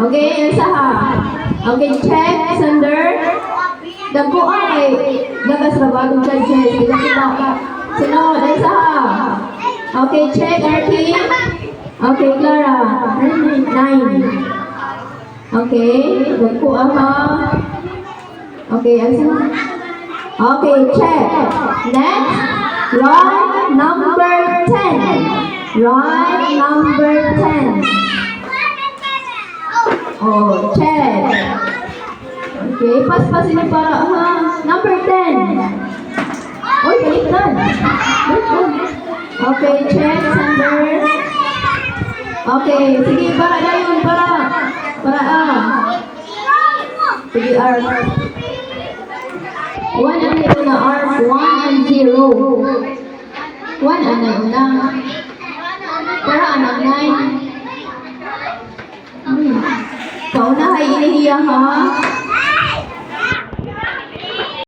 Okay, Elsa ha. Okay, check, Sander. Dagko ay gagas ra ba kung judges? Kita. Sunod, Elsa ha. Okay, check, Arky. Okay, Clara. 9. Okay, dagko ha. Okay, Elsa. Okay, check. Next, right number 10. Right number 10. Oh, check. Okay, pas ini para ha. Number 10. Oy, baliktad. Okay, check, Sander. Okay, sige, para dayon, para sige, R. 1 ang una, R. 1 and 0. 1 ang una. Para anak 9. Kaunahay inihiya ha.